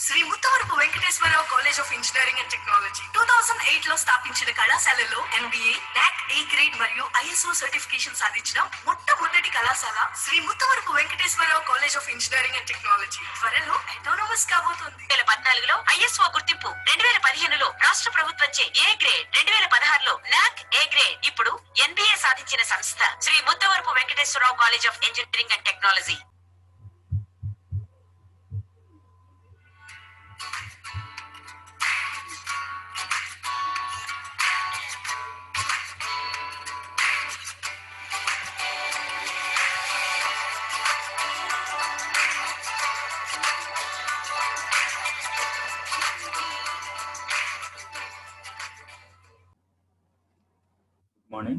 Shri Muttavarapu Venkateswararao college of engineering and technology 2008 లో స్థాపించిన కళాశాలలో MBA, NAC A గ్రేడ్ మరియు ISO సర్టిఫికేషన్ సాధించిన మొట్టమొదటి కళాశాల Shri Muttavarapu Venkateswararao college of engineering and technology త్వరలో అటానమస్ కాబోతోంది. 2014లో ISO గుర్తింపు, 2015లో రాష్ట్ర ప్రభుత్వంచే A గ్రేడ్, 2016లో NAC A గ్రేడ్, ఇప్పుడు NBA సాధించిన సంస్థ Shri Muttavarapu Venkateswararao college of engineering and technology. Morning.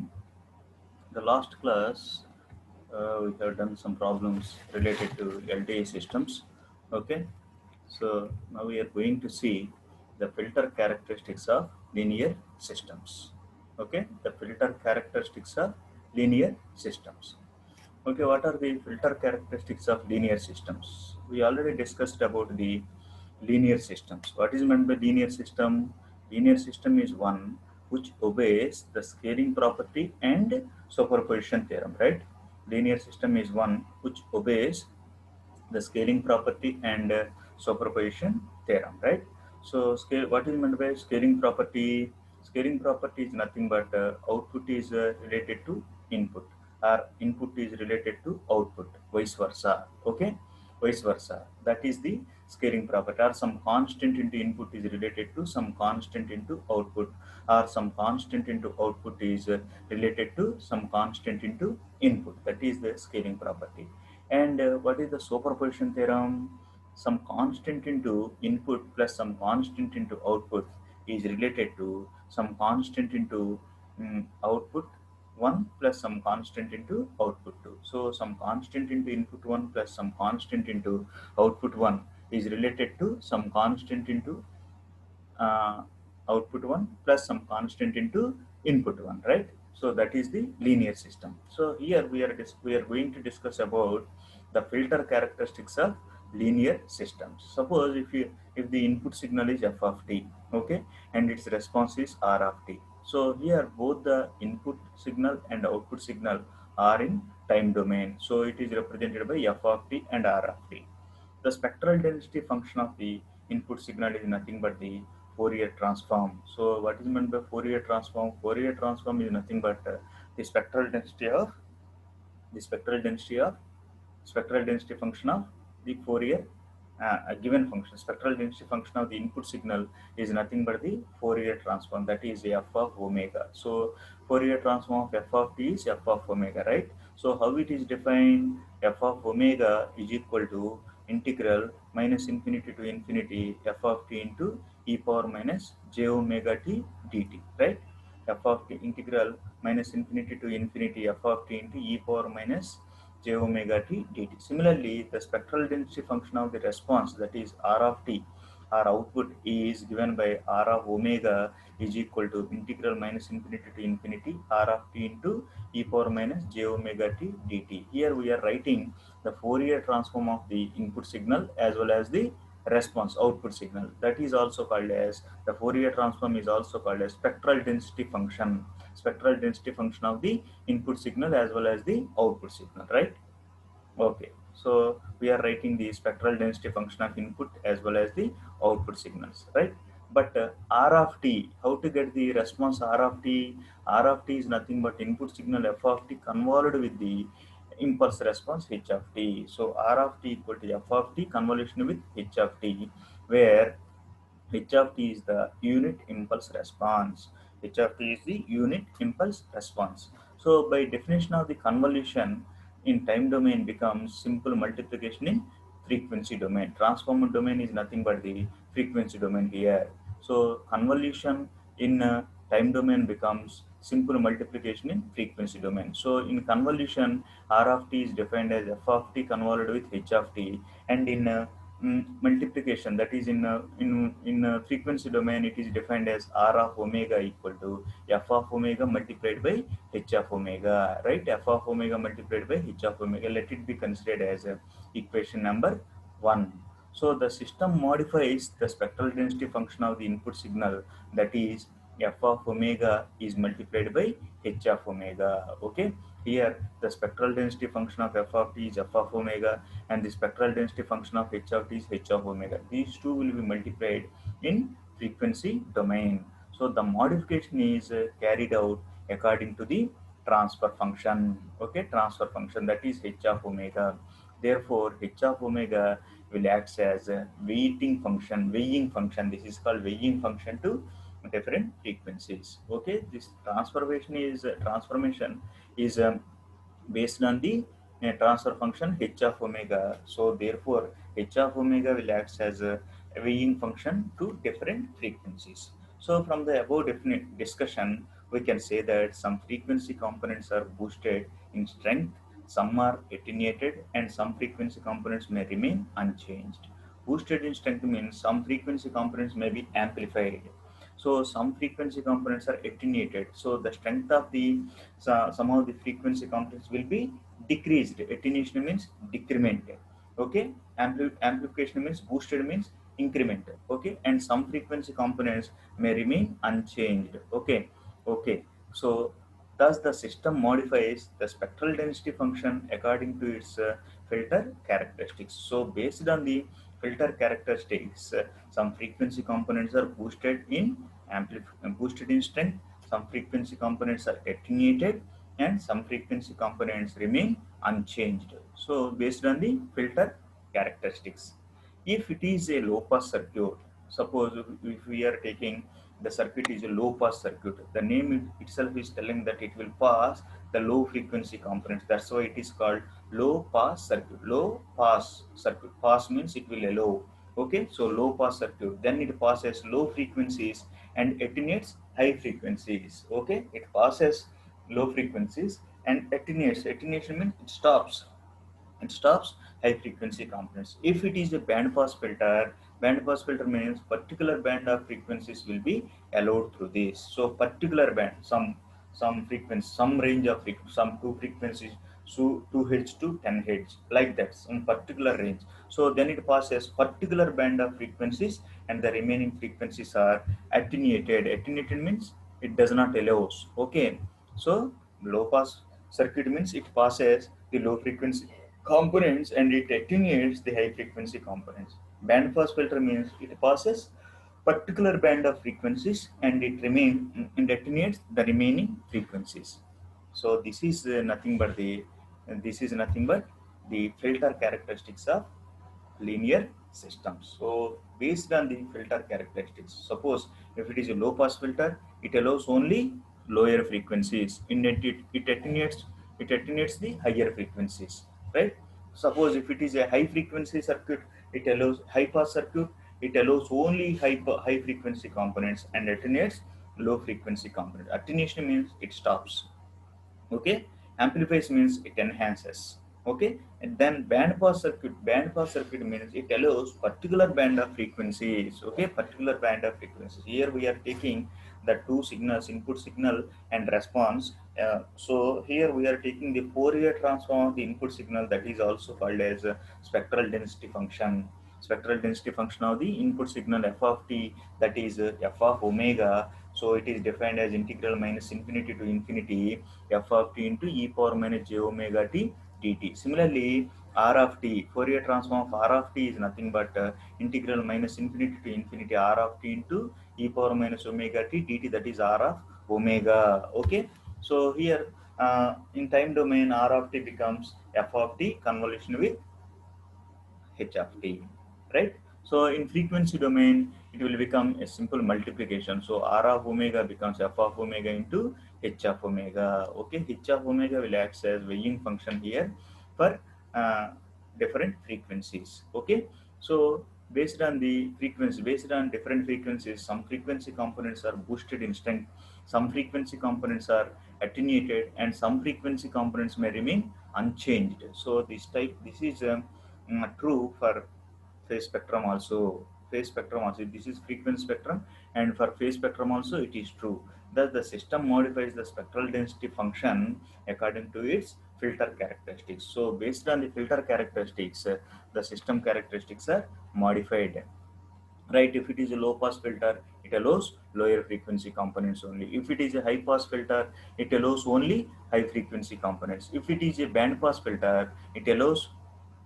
The last class we have done some problems related to LTE systems. Okay, so now we are going to see the filter characteristics of linear systems. Okay, the filter characteristics of linear systems. Okay, what are the filter characteristics of linear systems? We already discussed about the linear systems. What is meant by linear system? Linear system is one which obeys the scaling property and superposition theorem, right? Linear system is one which obeys the scaling property and superposition theorem, right? So what is meant by scaling property? Scaling property is nothing but output is related to input, or input is related to output, vice versa. Okay, vice versa. That is the scaling property, or some constant into input is related to some constant into output, or some constant into output is related to some constant into input. That is the scaling property. And what is the superposition theorem? Some constant into input plus some constant into output is related to some constant into output 1 plus some constant into output 2. So some constant into input 1 plus some constant into output 1 is related to some constant into output 1 plus some constant into input 1, right? So that is the linear system. So here we are going to discuss about the filter characteristics of linear systems. Suppose if the input signal is f of t, okay, and its response is r of t. So here both the input signal and output signal are in time domain. So it is represented by f of t and r of t. The spectral density function of the input signal is nothing but the Fourier transform. So what is meant by Fourier transform? Fourier transform is nothing but the spectral density function of the Fourier a given function. Spectral density function of the input signal is nothing but the Fourier transform, that is f of omega. So Fourier transform of f of t is f of omega, right? So how it is defined? F of omega is equal to integral minus infinity to infinity f of t into e power minus j omega t dt, right? F of t integral minus infinity to infinity f of t into e power minus j omega t dt. Similarly, the spectral density function of the response, that is r of t, our output is given by r of omega is equal to integral minus infinity to infinity r of t into e power minus j omega t dt. Here we are writing the Fourier transform of the input signal as well as the response output signal. That is also called as the Fourier transform is also called as spectral density function of the input signal as well as the output signal, right? Okay, so we are writing the spectral density function of input as well as the output signals, right? But r of t, how to get the response r of t? R of t is nothing but input signal f of t convolved with the impulse response h of t. So r of t equal to f of t convolution with h of t, where h of t is the unit impulse response. H of t is the unit impulse response. So by definition of the convolution in time domain becomes simple multiplication in frequency domain. Transformer domain is nothing but the frequency domain here. So convolution in time domain becomes simple multiplication in frequency domain. So in convolution, r of t is defined as f of t convolved with h of t, and in multiplication, that is in frequency domain, it is defined as r of omega equal to f of omega multiplied by h of omega, right? F of omega multiplied by h of omega, let it be considered as equation number 1. So the system modifies the spectral density function of the input signal, that is f of omega is multiplied by h of omega. Okay, here the spectral density function of f of t is f of omega, and the spectral density function of h of t is h of omega. These two will be multiplied in frequency domain. So the modification is carried out according to the transfer function. Okay, transfer function, that is h of omega. Therefore h of omega will act as a weighing function. This is called weighing function to different frequencies. Okay, this transformation is based on the transfer function h of omega. So therefore h of omega will act as a weighing function to different frequencies. So from the above definite discussion, we can say that some frequency components are boosted in strength, some are attenuated, and some frequency components may remain unchanged. Boosted in strength means some frequency components may be amplified. So some frequency components are attenuated. So the strength of the some of the frequency components will be decreased. Attenuation means decrement. Okay, amplification means boosted means increment. Okay, and some frequency components may remain unchanged. Okay, okay. So thus the system modifies the spectral density function according to its filter characteristics. So based on the filter characteristics, some frequency components are boosted in strength, some frequency components are attenuated, and some frequency components remain unchanged. So based on the filter characteristics. If it is a low pass circuit, suppose if we are taking the circuit is a low pass circuit, the name itself is telling that it will pass the low frequency components. That's why it is called low pass circuit. Low pass circuit. Pass means it will allow. Okay, so low pass circuit. Then it passes low frequencies and attenuates high frequencies. Okay, it passes low frequencies and attenuates. Attenuation means it stops high frequency components. If it is a band pass filter means particular band of frequencies will be allowed through this. So particular band, some frequency, some range of some two frequencies, so 2 hertz to 10 hertz, like that, some particular range. So then it passes particular band of frequencies, and the remaining frequencies are attenuated. Attenuated means it does not allows. Okay, so low pass circuit means it passes the low frequency components and it attenuates the high frequency components. Band pass filter means it passes particular band of frequencies and it attenuates the remaining frequencies. So this is nothing but the filter characteristics of linear systems. So based on the filter characteristics, suppose if it is a low pass filter, it allows only lower frequencies. It attenuates the higher frequencies, right? Suppose if it is a high frequency circuit, it allows high pass circuit, it allows only high frequency components and attenuates low frequency component. Attenuation means it stops. Okay, amplifies means it enhances. Okay, and then band pass circuit means it allows particular band of frequencies. Okay, particular band of frequencies. Here we are taking the two signals, input signal and response. So here we are taking the Fourier transform of the input signal, that is also called as spectral density function. Spectral density function of the input signal f of t, that is f of omega. So it is defined as integral minus infinity to infinity f of t into e power minus j omega t dt. Similarly, r of t, Fourier transform of r of t is nothing but integral minus infinity to infinity r of t into e power minus omega t dt, that is r of omega. Okay, so here in time domain r of t becomes f of t convolution with h of t, right? So in frequency domain, it will become a simple multiplication. So r of omega becomes f of omega into h of omega. Okay, h of omega will act as weighing function here for uh, different frequencies. Okay, so based on different frequencies, some frequency components are boosted in strength, some frequency components are attenuated, and some frequency components may remain unchanged. So this is true for phase spectrum also. This is frequency spectrum, and for phase spectrum also it is true. Thus the system modifies the spectral density function according to its filter characteristics. So based on the filter characteristics, the system characteristics are modified. Right, if it is a low pass filter, it allows lower frequency components only. If it is a high pass filter, it allows only high frequency components. If it is a band pass filter, it allows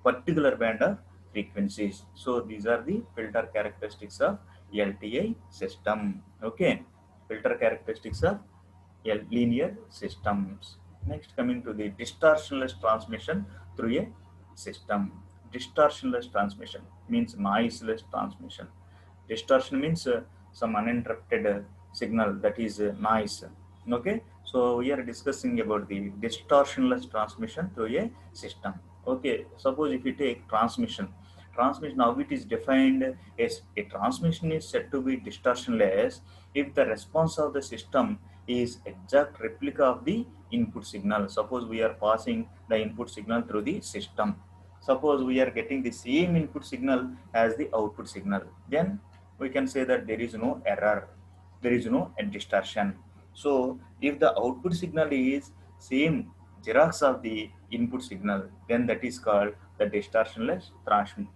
particular band of frequencies. So these are the filter characteristics of LTI system. Okay, filter characteristics of linear systems. Next, coming to the distortionless transmission through a system. Distortionless transmission means noiseless transmission. Distortion means some uninterrupted signal, that is noise. Okay, so we are discussing about the distortionless transmission through a system. Okay, suppose if you take transmission, how it is defined as a transmission is said to be distortionless if the response of the system is exact replica of the input signal. Suppose we are passing the input signal through the system. Suppose we are getting the same input signal as the output signal, then we can say that there is no error, there is no distortion. So if the output signal is same xerox of the input signal, then that is called the distortionless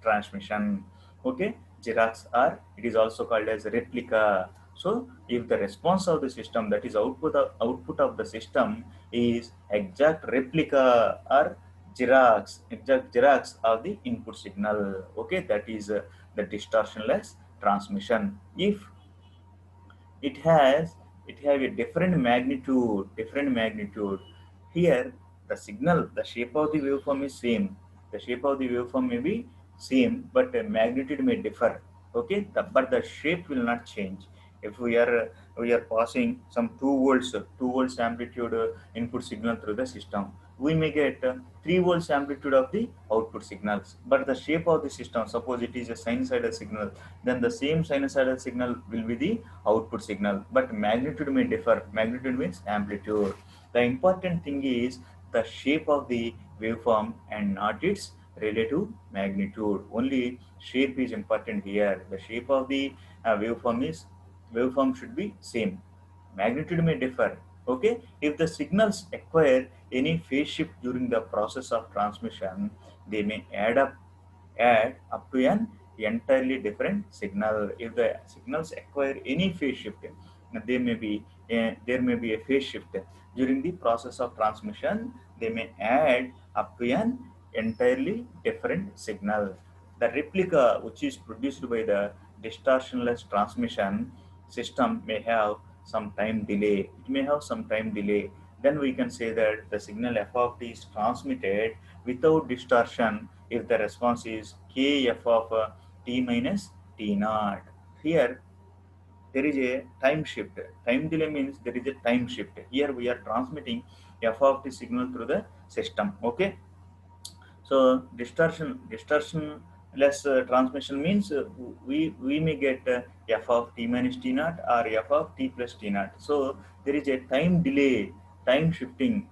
transmission. Okay, xerox, or it is also called as replica. So if the response of the system, that is output of the system, is exact replica or exact xerox of the input signal, okay, that is the distortionless transmission. If it has it have a different magnitude here, the signal, the shape of the waveform is same, the shape of the waveform may be same, but the magnitude may differ. Okay, but the shape will not change. If we are passing some 2 volts amplitude input signal through the system, we may get 3 volts amplitude of the output signals, but the shape of the system, suppose it is a sinusoidal signal, then the same sinusoidal signal will be the output signal, but magnitude may differ. Magnitude means amplitude. The important thing is the shape of the waveform and not its relative magnitude. Only shape is important here. The shape of the waveform should be same. Magnitude may differ. Okay, if the signals acquire any phase shift during the process of transmission, they may add up to an entirely different signal. If the signals acquire any phase shift, there may be a phase shift during the process of transmission. They may add up to an entirely different signal. The replica, which is produced by the distortionless transmission system, may have some time delay. It may have some time delay. Then we can say that the signal f of t is transmitted without distortion if the response is kf of t minus t naught. Here there is a time shift. Time delay means there is a time shift. Here we are transmitting f of t signal through the system. Okay, so distortionless transmission means we may get f of t minus t naught or f of t plus t naught. So there is a time delay between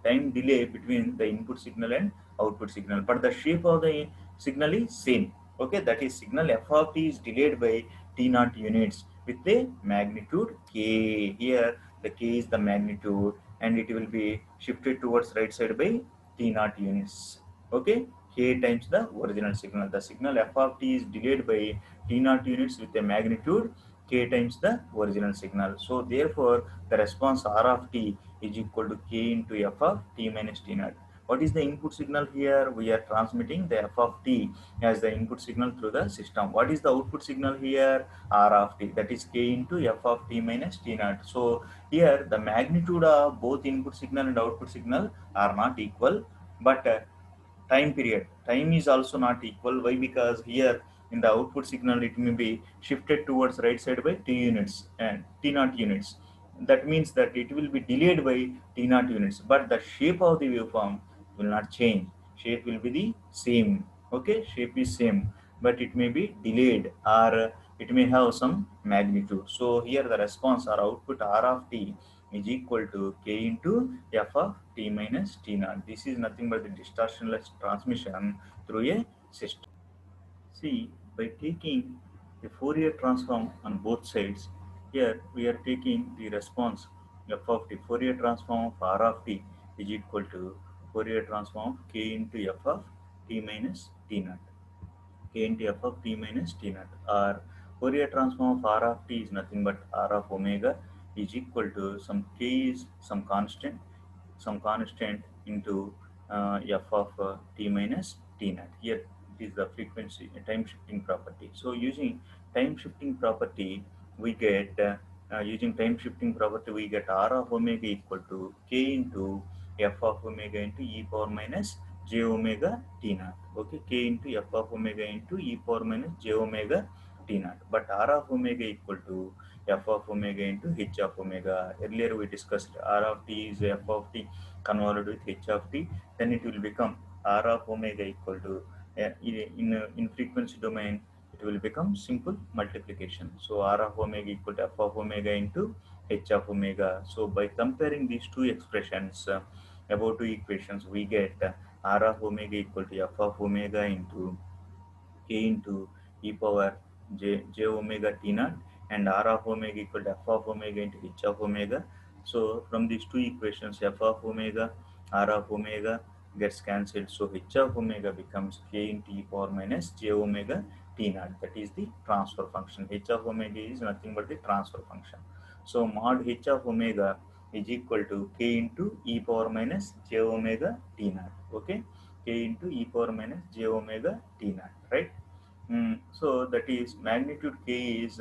the input signal and output signal, but the shape of the signal is same. Okay, that is signal f of t is delayed by t naught units with a magnitude k. Here the k is the magnitude, and it will be shifted towards right side by t naught units. Okay, k times the original signal. The signal f of t is delayed by t naught units with a magnitude k times the original signal. So therefore, the response r of t is equal to k into f of t minus t naught. What is the input signal here? We are transmitting the f of t as the input signal through the system. What is the output signal here? R of t, that is k into f of t minus t naught. So here the magnitude of both input signal and output signal are not equal, but time is also not equal. Why? Because here in the output signal it may be shifted towards right side by t units and t naught units. That means that it will be delayed by t naught units, but the shape of the waveform will not change. Shape will be the same. Okay, shape is same, but it may be delayed, or it may have some magnitude. So here the response or output r of t is equal to k into f of t minus t naught. This is nothing but the distortionless transmission through a system. See, by taking the Fourier transform on both sides, here we are taking the response f of t. Fourier transform of r of t is equal to Fourier transform of k into f of t minus t naught. K into f of t minus t naught, or Fourier transform of r of t is nothing but r of omega is equal to some k is some constant into f of t minus t naught. Here it is the frequency time shifting property. So using time shifting property, we get r of omega equal to k into f of omega into e power minus j omega t naught. Okay, k into f of omega into e power minus j omega t naught. But r of omega equal to f of omega into h of omega. Earlier we discussed r of t is f of t convolved with h of t, then it will become r of omega equal to in frequency domain it will become simple multiplication. So r of omega equal to f of omega into h of omega. So by comparing these two expressions, above two equations, we get r of omega equal to f of omega into k into e power j omega t naught, and r of omega equal to f of omega into h of omega. So from these two equations, f of omega, r of omega gets cancelled. So h of omega becomes k into e power minus j omega t naught. That is the transfer function. H of omega is nothing but the transfer function. So mod h of omega is equal to k into e power minus j omega t naught. Okay, k into e power minus j omega t naught, right? So that is magnitude k is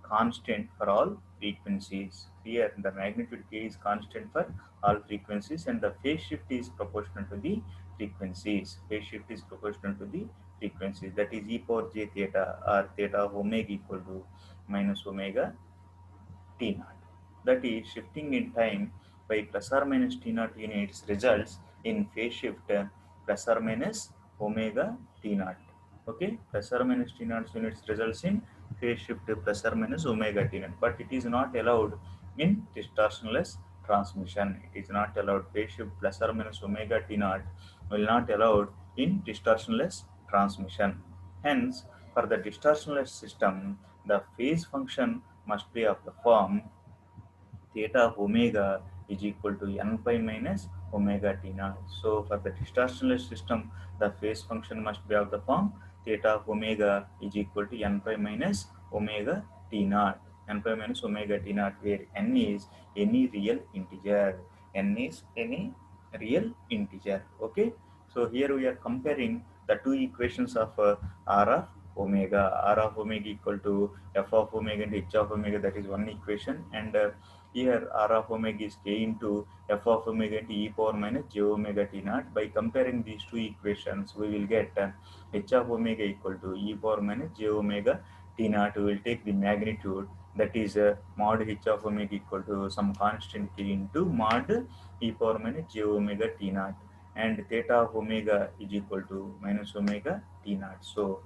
constant for all frequencies. Here the magnitude k is constant for all frequencies, and the phase shift is proportional to the frequencies. Phase shift is proportional to the frequencies. That is e power j theta, or theta of omega equal to minus omega t naught. That is shifting in time by plus or minus t naught units results in phase shift plus or minus omega t naught. Okay, plus or minus t naught units results in phase shift plus or minus omega t naught, but it is not allowed in distortionless transmission. It is not allowed. Phase shift plus or minus omega t naught will not allowed in distortionless transmission. Hence, for the distortionless system, the phase function must be of the form theta of omega is equal to n pi minus omega t naught. So for the distortionless system, the phase function must be of the form theta of omega is equal to n pi minus omega t naught. N pi minus omega t naught, where n is any real integer. N is any real integer. Okay. So here we are comparing the two equations of r of omega. R of omega equal to f of omega and h of omega. That is one equation, and here r of omega is k into f of omega into e power minus j omega t naught. By comparing these two equations, we will get h of omega equal to e power minus j omega t naught. We will take the magnitude, that is mod h of omega equal to some constant k into mod e power minus j omega t naught, and theta of omega is equal to minus omega t naught. So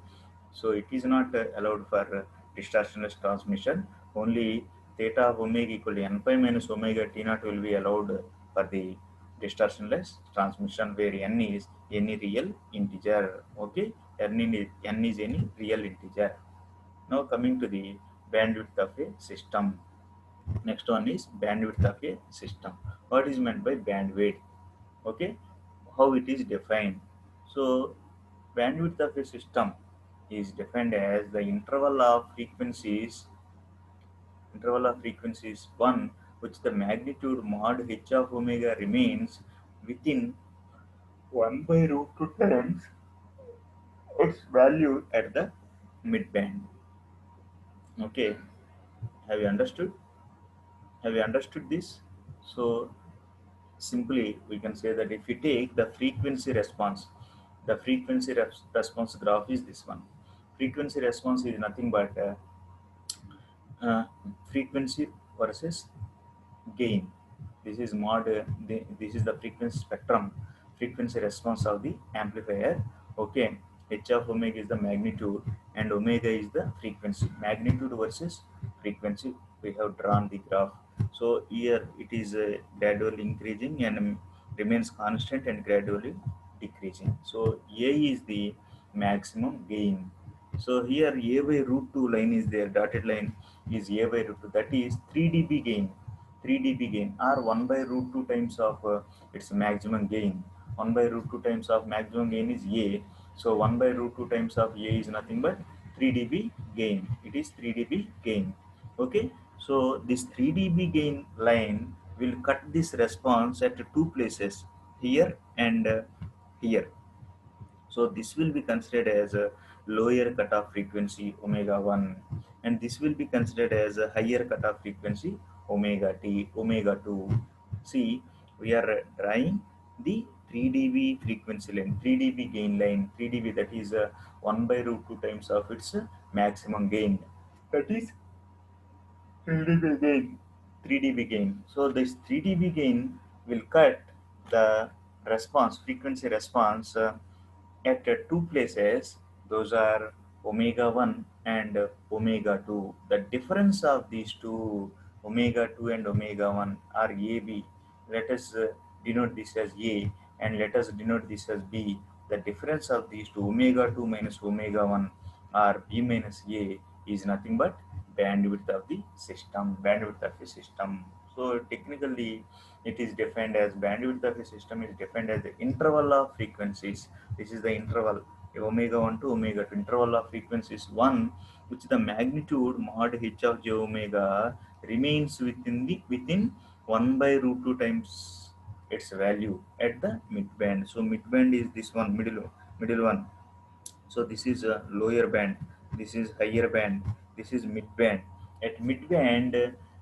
it is not allowed for distortionless transmission. Only theta of omega equal to n pi minus omega t naught will be allowed for the distortionless transmission, where n is any real integer. Okay, n is any real integer. Now coming to the bandwidth of a system. Next one is bandwidth of a system. What is meant by bandwidth? Okay, how it is defined? So bandwidth of a system is defined as the interval of frequencies 1 which the magnitude mod h of omega remains within 1 by root 2 times its value at the midband. Okay, have you understood? Have you understood this? So simply we can say that if we take the frequency response, the response graph is this one. Frequency response is nothing but uh, frequency versus gain. This is this is the frequency spectrum, frequency response of the amplifier. Okay, h of omega is the magnitude and omega is the frequency. Magnitude versus frequency, we have drawn the graph. So here it is gradually increasing and remains constant and gradually decreasing. So a is the maximum gain. So here a by root 2 line is there, dotted line is a by root 2, that is 3 dB gain. 3 dB gain, or 1 by root 2 times of its maximum gain, 1 by root 2 times of maximum gain is A. So 1 by root 2 times of A is nothing but 3 dB gain. It is 3 dB gain. Okay. So this 3 dB gain line will cut this response at two places, here and here. So this will be considered as a lower cutoff frequency omega 1, and this will be considered as a higher cutoff frequency omega t, omega 2. See, we are drawing the 3 dB frequency line, 3 dB gain line, 3 dB, that is 1 by root 2 times of its maximum gain. That is 3 dB gain. 3 dB gain. So this 3 dB gain will cut the response, frequency response at two places. Those are omega 1 and omega 2. The difference of these two, omega 2 and omega 1, are AB. Let us denote this as A, and let us denote this as B. The difference of these two, omega 2 minus omega 1, or B minus A, is nothing but bandwidth of the system, bandwidth of the system. So technically it is defined as, bandwidth of a system is defined as the interval of frequencies. This is the interval omega 1 to omega 2, interval of frequencies 1, which the magnitude mod h of j omega remains within 1 by root 2 times its value at the midband. So midband is this one, middle one. So this is a lower band, this is higher band, this is mid band. At mid band,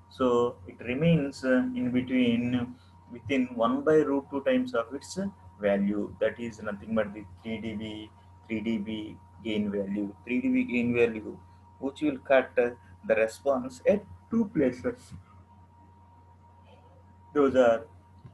so it remains in between, within 1 by root 2 times of its value, that is nothing but the 3 dB, 3 dB gain value, 3 dB gain value, which will cut the response at two places. Those are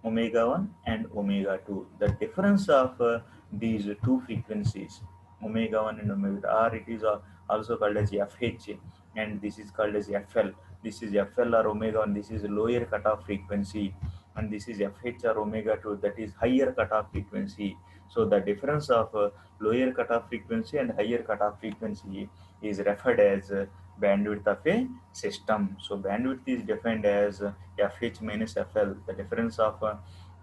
omega 1 and omega 2. The difference of these two frequencies, omega 1 and omega 2, or it is also called as FH, and this is called as FL. This is FL or omega 1, this is lower cutoff frequency, and this is FH or omega 2, that is higher cutoff frequency. So the difference of lower cutoff frequency and higher cutoff frequency is referred as bandwidth of a system. So bandwidth is defined as FH minus FL, the difference of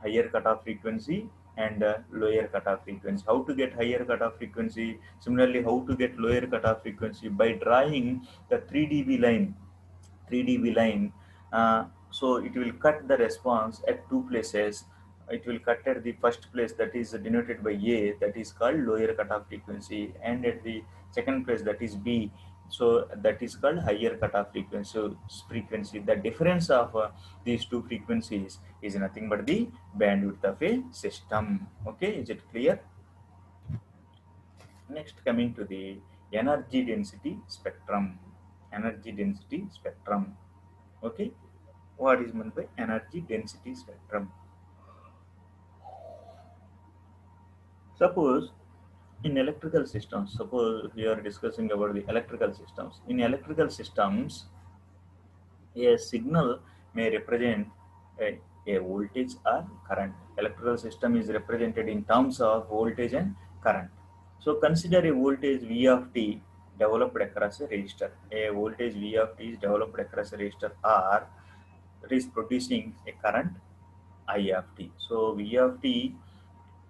higher cutoff frequency and lower cutoff frequency. How to get higher cutoff frequency? Similarly, how to get lower cutoff frequency? By drawing the 3 dB line. 3 dB line. So it will cut the response at two places. It will cut at the first place, that is denoted by A, that is called lower cutoff frequency, and at the second place, that is B, so that is called higher cutoff frequency. So frequency, the difference of these two frequencies is nothing but the bandwidth of a system. Okay, is it clear? Next, coming to the energy density spectrum. Energy density spectrum. Okay, what is meant by energy density spectrum? Suppose in electrical systems, suppose we are discussing about the electrical systems. In electrical systems, a signal may represent a voltage or current. Electrical system is represented in terms of voltage and current. So consider a voltage V of t developed across a resistor. A voltage V of t is developed across a resistor R. It is producing a current I of t. So V of t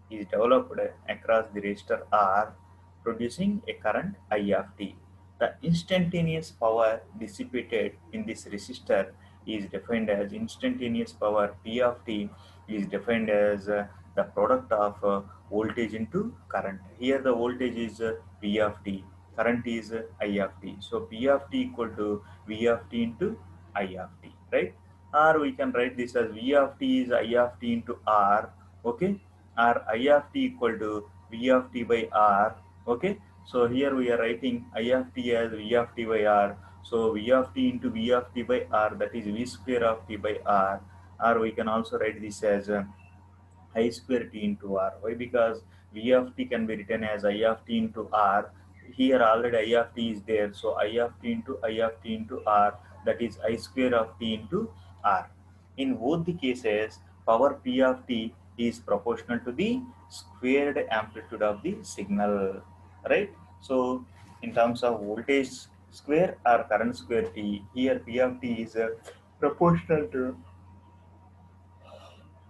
is developed across the resistor R, producing a current I of t. The instantaneous power dissipated in this resistor is defined as instantaneous power P of t is defined as the product of voltage into current. Here the voltage is V of t, current is I of t. So P of t equal to V of t into I of t, right? Or we can write this as V of t is I of t into R, okay? Or I of t equal to V of t by R, okay? So here we are writing I of t as V of t by R. So V of t into V of t by R, that is V square of t by R. Or we can also write this as I square t into R. Why? Because V of t can be written as I of t into R. Here already I of t is there. So I of t into I of t into R, that is I square of t into R. In both the cases, power P of t is proportional to the squared amplitude of the signal, right? So in terms of voltage square or current square t, here P of t is proportional to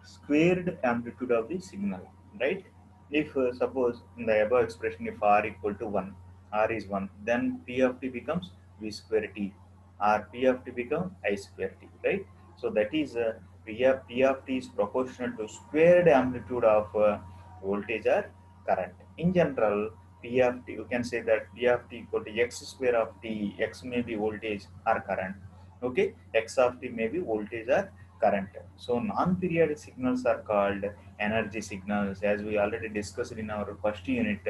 squared amplitude of the signal. right? If suppose in the above expression, if r equal to 1, r is 1, then p of t becomes v square t, or p of t become I square t, right? So that is p of t is proportional to squared amplitude of voltage or current. In general, p of t, you can say that p of t equal to x square of t, x may be voltage or current, okay? X of t may be voltage or current. So non-periodic signals are called energy signals. As we already discussed in our first unit,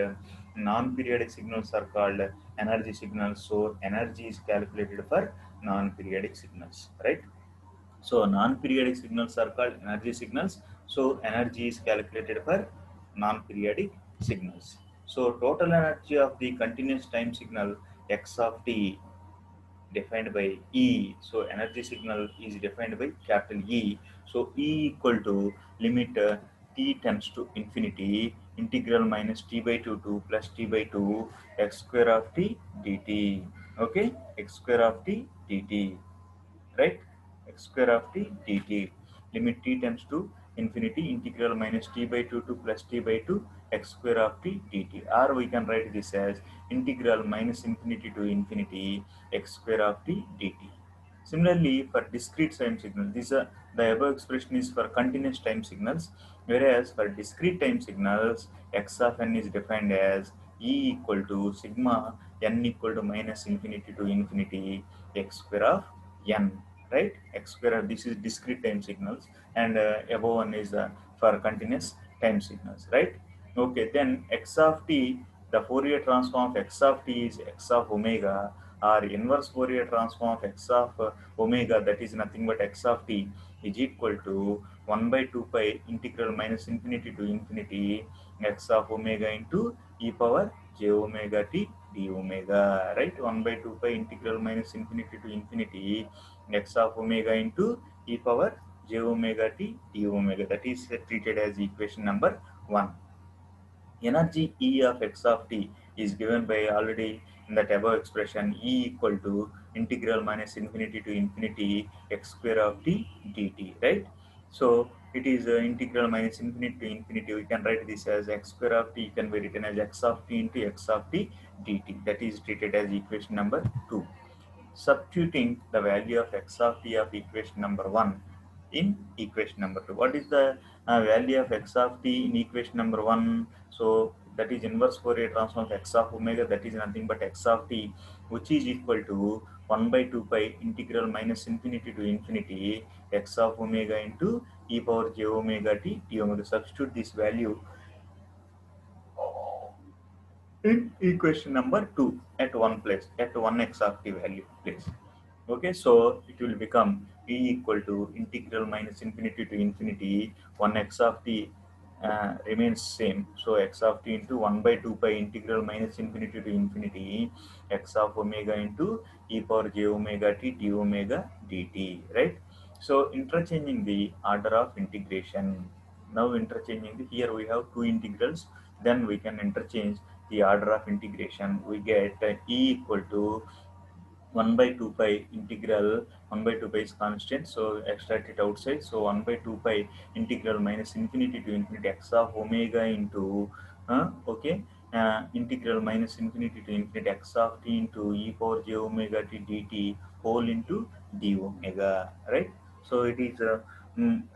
non-periodic signals are called energy signals. So energy is calculated for non-periodic signals, right? So non-periodic signals are called energy signals. So energy is calculated for non-periodic signals. So total energy of the continuous time signal x of t defined by E. So energy signal is defined by capital E. So E equal to limit t tends to infinity, integral minus t by 2 to plus t by 2 x square of t dt. Okay, x square of t dt, right? X square of t dt, limit t tends to infinity, integral minus t by 2 to plus t by 2 x square of t dt, or we can write this as integral minus infinity to infinity x square of t dt. Similarly, for discrete time signal, the above expression is for continuous time signals, whereas for discrete time signals, x of n is defined as e equal to sigma n equal to minus infinity to infinity x square of n, right? X square, this is discrete time signals, and above one is for continuous time signals, right? Okay, then x of t, the Fourier transform of x of t is x of omega, or inverse Fourier transform of x of omega, that is nothing but x of t, is equal to 1 by 2 pi integral minus infinity to infinity x of omega into e power j omega t d omega, right? 1 by 2 pi integral minus infinity to infinity x of omega into e power j omega t d omega, that is treated as equation number 1. Energy E of x of t is given by already in that above expression, E equal to integral minus infinity to infinity x square of t dt, right? So it is integral minus infinity to infinity. We can write this as x square of t can be written as x of t into x of t dt. That is treated as equation number 2. Substituting the value of x of t of equation number 1 in equation number 2. What is the value of x of t in equation number 1? So that is inverse Fourier transform of x of omega, that is nothing but x of t, which is equal to 1 by 2 pi integral minus infinity to infinity x of omega into e power j omega t d omega. Substitute this value in equation number 2 at one place, at one x of t value place. Okay, so it will become e equal to integral minus infinity to infinity 1 x of t remains same. So x of t into 1 by 2 pi integral minus infinity to infinity x of omega into e power j omega t d omega dt, right? So interchanging the order of integration. Now interchanging here we have two integrals. Then we can interchange the order of integration. We get e equal to 1 by 2 pi integral, 1 by 2 pi is constant, so extract it outside. So 1 by 2 pi integral minus infinity to infinity x of omega into okay, integral minus infinity to infinity x of t into e power j omega t dt whole into d omega, right? So it is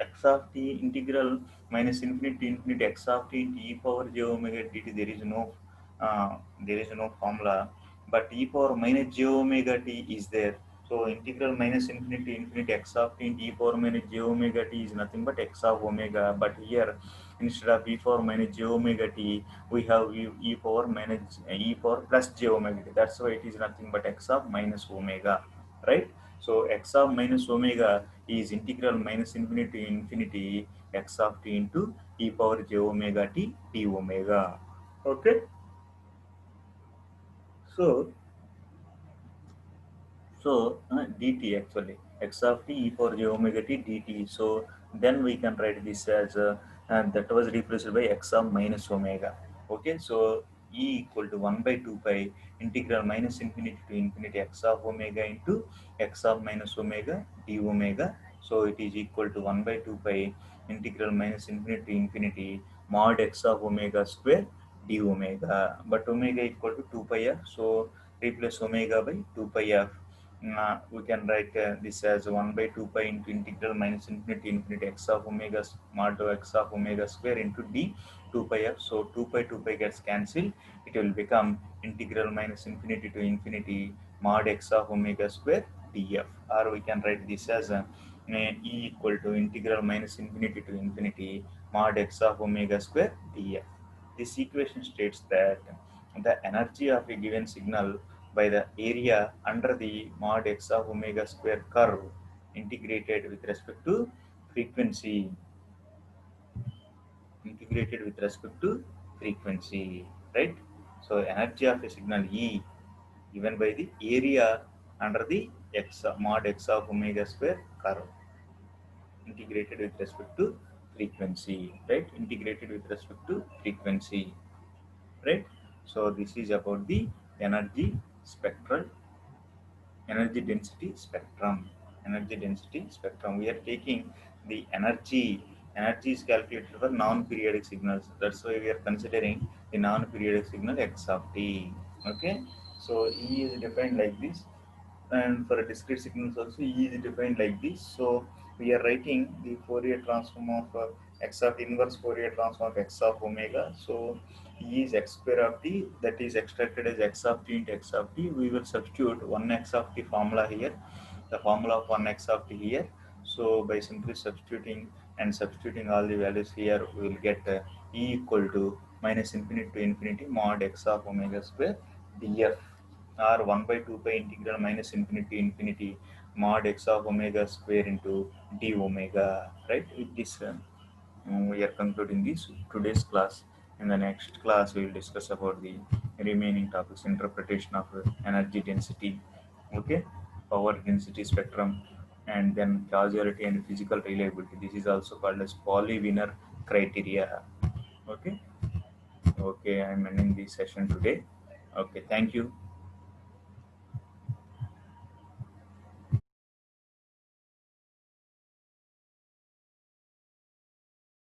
x of t integral minus infinity to infinity x of t into e power j omega dt. There is no formula, but e power minus j omega t is there. So integral minus infinity to infinity x of t into e power minus j omega t is nothing but x of omega. But here, instead of e power minus j omega t, we have e power minus e power plus j omega t. That's why it is nothing but x of minus omega, right? So x of minus omega is integral minus infinity to infinity x of t into e power j omega t d omega. Okay. So dt actually x of t e for j omega t dt. So then we can write this as that was replaced by x of minus omega. Okay, so e equal to 1 by 2 pi integral minus infinity to infinity x of omega into x of minus omega d omega. So it is equal to 1 by 2 pi integral minus infinity to infinity mod x of omega square d omega, but omega equal to 2 pi f, so replace omega by 2 pi f. We can write this as 1 by 2 pi into integral minus infinity infinity x of omega mod x of omega square into d 2 pi f. So 2 pi gets cancelled. It will become integral minus infinity to infinity mod x of omega square df, or we can write this as e equal to integral minus infinity to infinity mod x of omega square df. This equation states that the energy of a given signal by the area under the mod x of omega square curve integrated with respect to frequency, right? So energy of a signal E given by the area under the x mod x of omega square curve integrated with respect to frequency, right? Integrated with respect to frequency, right? So this is about the energy spectral, energy density spectrum. Energy density spectrum, we are taking the energy is calculated for non-periodic signals, that's why we are considering the non-periodic signal x of t. Okay, so E is defined like this, and for a discrete signals also E is defined like this. So we are writing the Fourier transform of x of inverse Fourier transform of x of omega. So E is x square of t, that is extracted as x of t into x of t. We will substitute 1x of t formula here, the formula of 1x of t here. So by simply substituting all the values here, we will get E equal to minus infinity to infinity mod x of omega square df, or 1 by 2 pi integral minus infinity infinity mod x of omega square into d omega, right? With this, we are concluding this today's class. In the next class, we will discuss about the remaining topics: interpretation of energy density, okay, power density spectrum, and then causality and physical reliability. This is also called as Pauli-Wiener criteria. Okay, okay, I'm ending this session today. Okay, thank you.